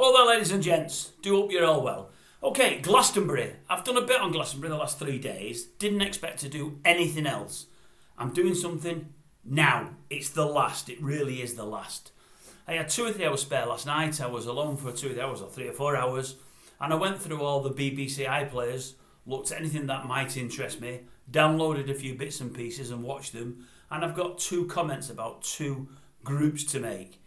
Hello there, ladies and gents. Do hope you're all well. Okay, Glastonbury. I've done a bit on Glastonbury the last 3 days. Didn't expect to do anything else. I'm doing something now. It's the last. It really is the last. I had 2 or 3 hours spare last night. I was alone for 2 or 3 hours or 3 or 4 hours. And I went through all the BBC iPlayers, looked at anything that might interest me, downloaded a few bits and pieces and watched them. And I've got 2 comments about 2 groups to make.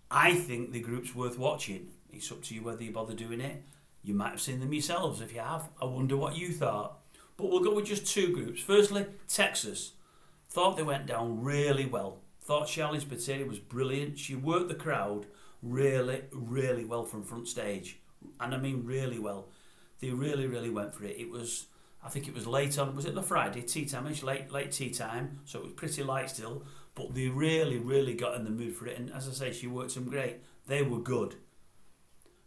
I think the group's worth watching. It's up to you whether you bother doing it. You might have seen them yourselves. If you have, I wonder what you thought. But we'll go with just 2 groups. Firstly, Texas. Thought they went down really well. Thought Charlize Spiteri was brilliant. She worked the crowd really, really well from front stage. And I mean really well. They really, really went for it. I think it was late on, was it the Friday? Tea time-ish, late tea time. So it was pretty light still. But they really, really got in the mood for it. And as I say, she worked them great. They were good.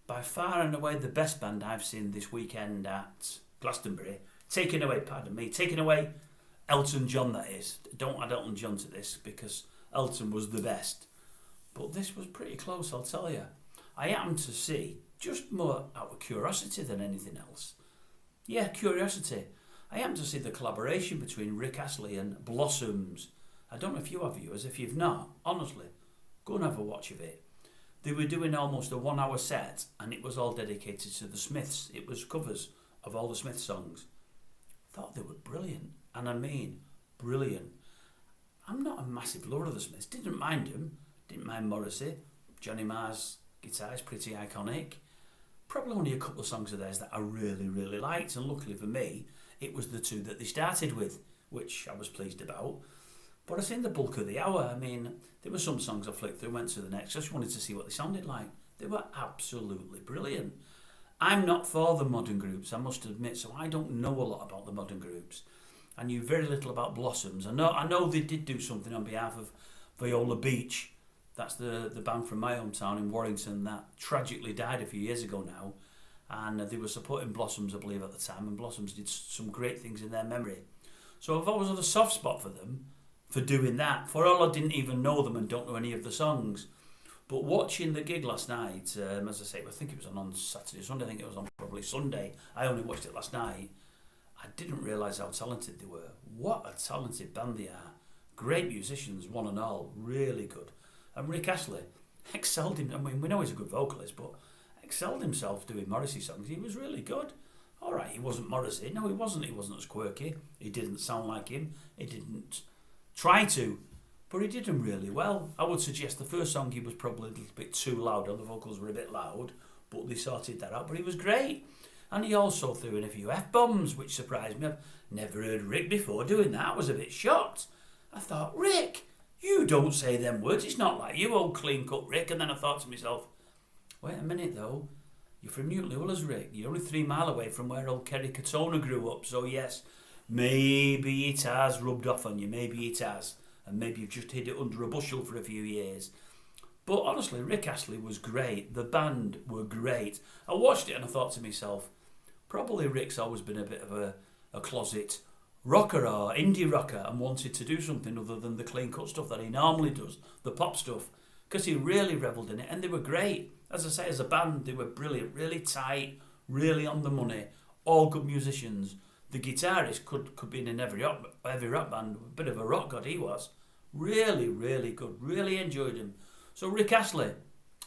By far and away the best band I've seen this weekend at Glastonbury. Taking away Elton John, that is. Don't add Elton John to this because Elton was the best. But this was pretty close, I'll tell you. I happened to see, just more out of curiosity than anything else. Yeah, curiosity. I happened to see the collaboration between Rick Astley and Blossoms. I don't know if you have viewers. If you've not, honestly, go and have a watch of it. They were doing almost a 1-hour set and it was all dedicated to the Smiths. It was covers of all the Smiths songs. Thought they were brilliant. And I mean, brilliant. I'm not a massive lover of the Smiths. Didn't mind them. Didn't mind Morrissey. Johnny Marr's guitar is pretty iconic. Probably only a couple of songs of theirs that I really, really liked. And luckily for me, it was the 2 that they started with, which I was pleased about. But I seen the bulk of the hour. I mean, there were some songs I flicked through, went to the next. I just wanted to see what they sounded like. They were absolutely brilliant. I'm not for the modern groups, I must admit, so I don't know a lot about the modern groups. I knew very little about Blossoms. I know they did do something on behalf of Viola Beach. That's the band from my hometown in Warrington that tragically died a few years ago now. And they were supporting Blossoms, I believe, at the time. And Blossoms did some great things in their memory. So I've always had a soft spot for them, for doing that. For all I didn't even know them and don't know any of the songs. But watching the gig last night, as I say, I think it was on Saturday, Sunday. I think it was on probably Sunday. I only watched it last night. I didn't realise how talented they were. What a talented band they are. Great musicians, one and all. Really good. And Rick Astley excelled him. I mean, we know he's a good vocalist, but excelled himself doing Morrissey songs. He was really good. All right, he wasn't Morrissey. No, he wasn't. He wasn't as quirky. He didn't sound like him. He didn't try to. But he did them really well. I would suggest the first song he was probably a little bit too loud, and the vocals were a bit loud, but they sorted that out. But he was great. And he also threw in a few F-bombs, which surprised me. I've never heard Rick before doing that. I was a bit shocked. I thought, Rick, you don't say them words. It's not like you, old clean-cut Rick. And then I thought to myself, wait a minute, though. You're from Newton Willers, Rick. You're only 3 mile away from where old Kerry Katona grew up. So, yes, maybe it has rubbed off on you. Maybe it has. And maybe you've just hid it under a bushel for a few years. But honestly, Rick Astley was great. The band were great. I watched it and I thought to myself, probably Rick's always been a bit of a closet rocker or indie rocker and wanted to do something other than the clean-cut stuff that he normally does, the pop stuff, because he really revelled in it. And they were great. As I say, as a band, they were brilliant, really tight, really on the money, all good musicians. The guitarist could be in an heavy rock band, a bit of a rock god he was. Really, really good. Really enjoyed him. So Rick Astley,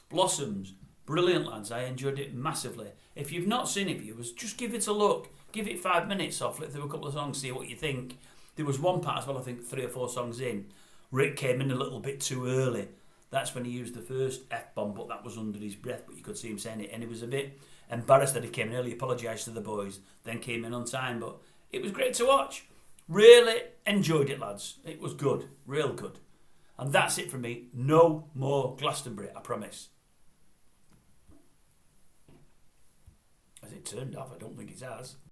Blossoms, brilliant lads. I enjoyed it massively. If you've not seen it, viewers, just give it a look. Give it 5 minutes or flick through a couple of songs, see what you think. There was one part as well, I think 3 or 4 songs in. Rick came in a little bit too early. That's when he used the first F-bomb, but that was under his breath, but you could see him saying it. And he was a bit embarrassed that he came in early, apologised to the boys, then came in on time. But it was great to watch. Really enjoyed it, lads. It was good, real good. And that's it from me. No more Glastonbury, I promise. Has it turned off? I don't think it has.